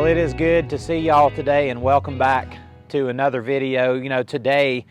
Well, it is good to see y'all today, and welcome back to another video. You know, today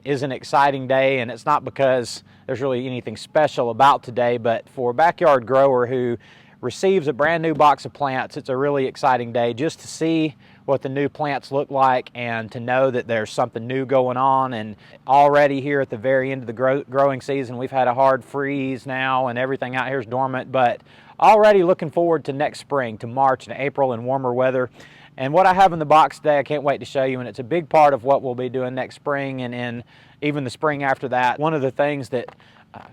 is an exciting day, and it's not because there's really anything special about today, but for a backyard grower who receives a brand new box of plants, it's a really exciting day just to see what the new plants look like and to know that there's something new going on. And already here at the very end of the growing season, we've had a hard freeze now and everything out here is dormant, but already looking forward to next spring, to March and April and warmer weather. And what I have in the box today, I can't wait to show you, and it's a big part of what we'll be doing next spring and in even the spring after that. One of the things that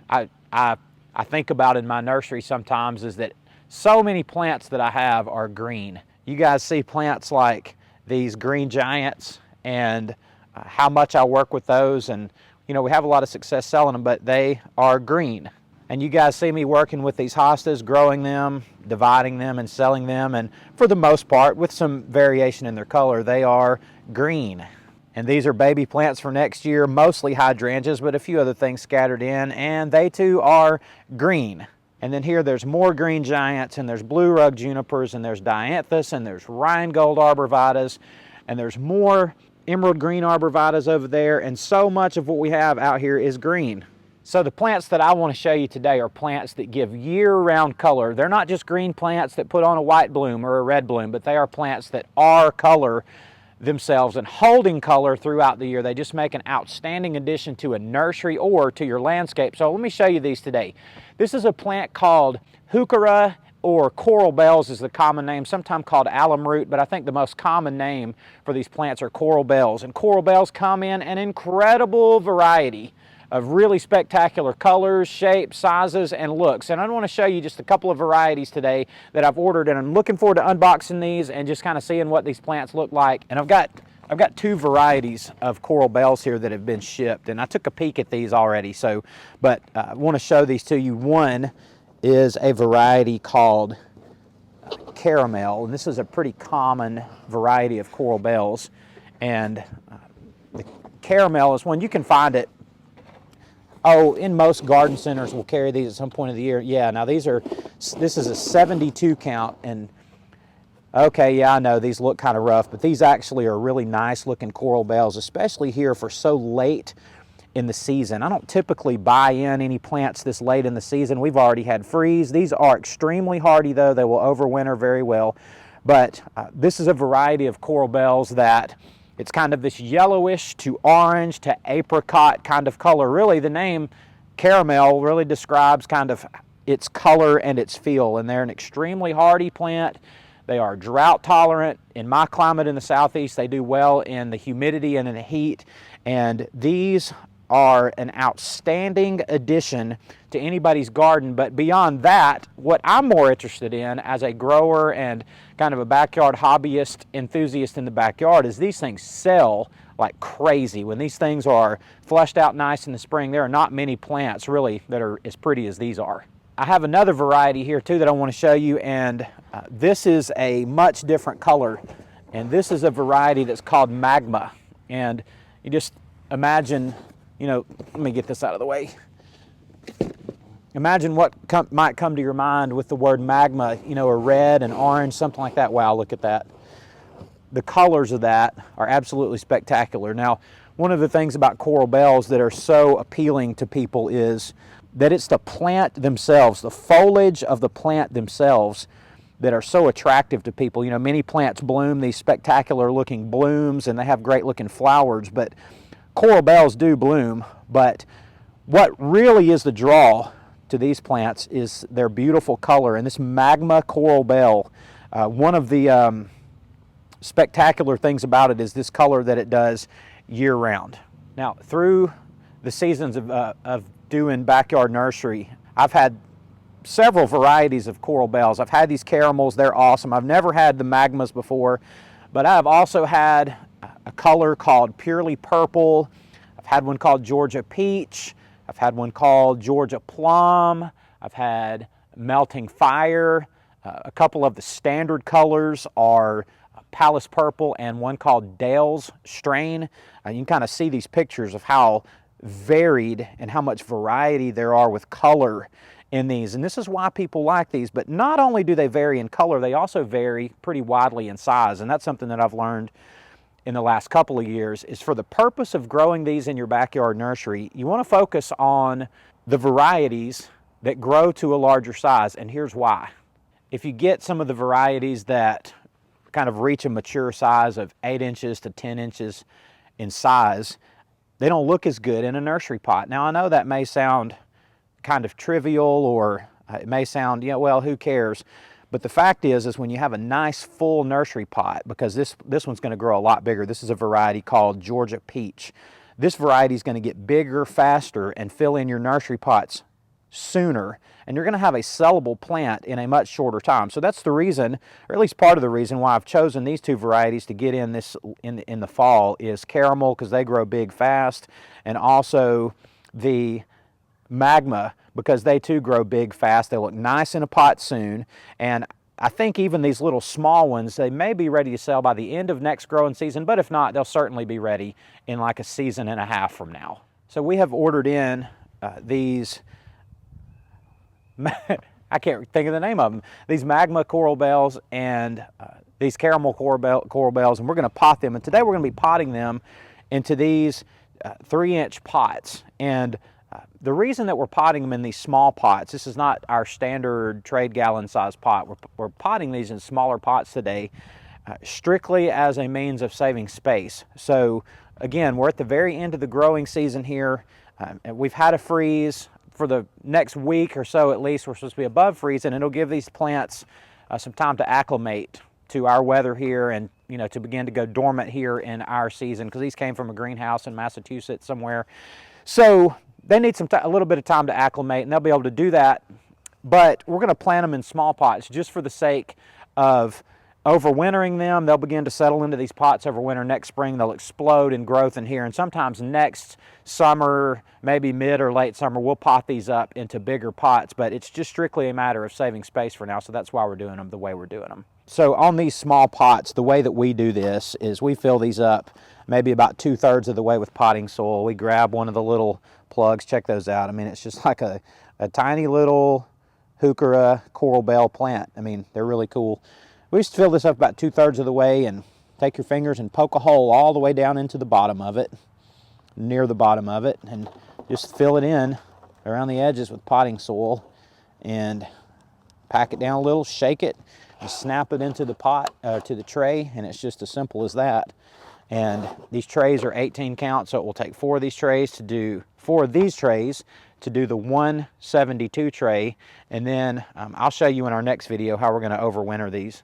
I think about in my nursery sometimes is that so many plants that I have are green. You guys see plants like these green giants and how much I work with those, and you know, we have a lot of success selling them, but they are green. And you guys see me working with these hostas, growing them, dividing them, and selling them, and for the most part, with some variation in their color, they are green. And these are baby plants for next year, mostly hydrangeas, but a few other things scattered in, and they too are green. And then here there's more green giants, and there's blue rug junipers, and there's dianthus, and there's Rheingold arborvitas, and there's more emerald green arborvitas over there, and so much of what we have out here is green. So the plants that I want to show you today are plants that give year-round color. They're not just green plants that put on a white bloom or a red bloom, but they are plants that are color themselves and holding color throughout the year. They just make an outstanding addition to a nursery or to your landscape. So let me show you these today. This is a plant called Heuchera, or coral bells is the common name, sometimes called alum root, but I think the most common name for these plants are coral bells. And coral bells come in an incredible variety of really spectacular colors, shapes, sizes, and looks. And I want to show you just a couple of varieties today that I've ordered, and I'm looking forward to unboxing these and just kind of seeing what these plants look like. And I've got two varieties of coral bells here that have been shipped, and I took a peek at these already, but I want to show these to you. One is a variety called caramel, and this is a pretty common variety of coral bells. And the caramel is one you can find it. Oh, in most garden centers will carry these at some point of the year. Yeah, now this is a 72 count, and okay, yeah, I know these look kind of rough, but these actually are really nice looking coral bells, especially here for so late in the season. I don't typically buy in any plants this late in the season. We've already had freeze. These are extremely hardy though. They will overwinter very well, but this is a variety of coral bells that it's kind of this yellowish to orange to apricot kind of color. Really, the name caramel really describes kind of its color and its feel, and they're an extremely hardy plant. They are drought tolerant. In my climate in the southeast, they do well in the humidity and in the heat, and these are an outstanding addition to anybody's garden. But beyond that, what I'm more interested in as a grower and kind of a backyard hobbyist enthusiast in the backyard is these things sell like crazy. When these things are fleshed out nice in the spring, there are not many plants really that are as pretty as these are. I have another variety here too that I want to show you, and this is a much different color, and this is a variety that's called magma. And you just imagine, you know, let me get this out of the way. Imagine what might come to your mind with the word magma, you know, a red and orange, something like that. Wow, look at that. The colors of that are absolutely spectacular. Now, one of the things about coral bells that are so appealing to people is that it's the plant themselves, the foliage of the plant themselves that are so attractive to people. You know, many plants bloom these spectacular looking blooms and they have great looking flowers, but coral bells do bloom. But what really is the draw to these plants is their beautiful color. And this magma coral bell, one of the spectacular things about it is this color that it does year round. Now, through the seasons of doing backyard nursery, I've had several varieties of coral bells. I've had these caramels, they're awesome. I've never had the magmas before, but I've also had a color called purely purple. I've had one called Georgia peach. I've had one called Georgia plum. I've had melting fire. A couple of the standard colors are Palace purple and one called Dale's strain. You can kind of see these pictures of how varied and how much variety there are with color in these. And this is why people like these, but not only do they vary in color, they also vary pretty widely in size. And that's something that I've learned in the last couple of years, is for the purpose of growing these in your backyard nursery, you want to focus on the varieties that grow to a larger size. And here's why. If you get some of the varieties that kind of reach a mature size of 8 inches to 10 inches in size, they don't look as good in a nursery pot. Now, I know that may sound kind of trivial, or it may sound, yeah, well, who cares? But the fact is when you have a nice full nursery pot, because this one's going to grow a lot bigger. This is a variety called Georgia Peach. This variety is going to get bigger faster and fill in your nursery pots sooner, and you're going to have a sellable plant in a much shorter time. So that's the reason, or at least part of the reason, why I've chosen these two varieties to get in this in the fall is caramel, because they grow big fast, and also the magma, because they too grow big fast. They look nice in a pot soon, and I think even these little small ones, they may be ready to sell by the end of next growing season, but if not, they'll certainly be ready in like a season and a half from now. So we have ordered in these, I can't think of the name of them, these magma coral bells and these caramel coral bells, and we're going to pot them. And today we're going to be potting them into these 3-inch pots. And the reason that we're potting them in these small pots, this is not our standard trade gallon size pot. We're potting these in smaller pots today, strictly as a means of saving space. So again, we're at the very end of the growing season here. And we've had a freeze for the next week or so at least. We're supposed to be above freeze, and it'll give these plants some time to acclimate to our weather here, and to begin to go dormant here in our season, because these came from a greenhouse in Massachusetts somewhere. So they need a little bit of time to acclimate, and they'll be able to do that. But we're going to plant them in small pots just for the sake of overwintering them. They'll begin to settle into these pots over winter. Next spring, they'll explode in growth in here. And sometimes next summer, maybe mid or late summer, we'll pot these up into bigger pots. But it's just strictly a matter of saving space for now. So that's why we're doing them the way we're doing them. So on these small pots, the way that we do this is we fill these up maybe about 2/3 of the way with potting soil. We grab one of the little plugs. Check those out. I mean, it's just like a tiny little Heuchera coral bell plant. I mean, they're really cool. We just fill this up about 2/3 of the way, and take your fingers and poke a hole all the way down into the bottom of it, near the bottom of it, and just fill it in around the edges with potting soil, and pack it down a little, shake it, and snap it into the pot, to the tray, and it's just as simple as that. And these trays are 18 count, so it will take 4 of these trays to do the 172 tray. And then I'll show you in our next video how we're going to overwinter these.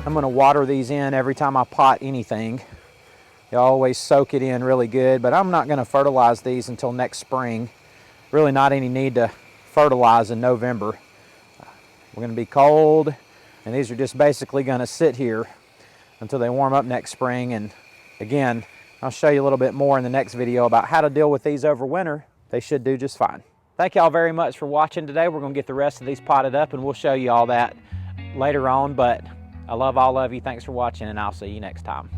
I'm going to water these in every time I pot anything. You always soak it in really good, but I'm not going to fertilize these until next spring. Really not any need to fertilize in November. We're going to be cold, and these are just basically going to sit here until they warm up next spring. And again, I'll show you a little bit more in the next video about how to deal with these over winter. They should do just fine. Thank y'all very much for watching today. We're going to get the rest of these potted up, and we'll show you all that later on, but I love all of you. Thanks for watching, and I'll see you next time.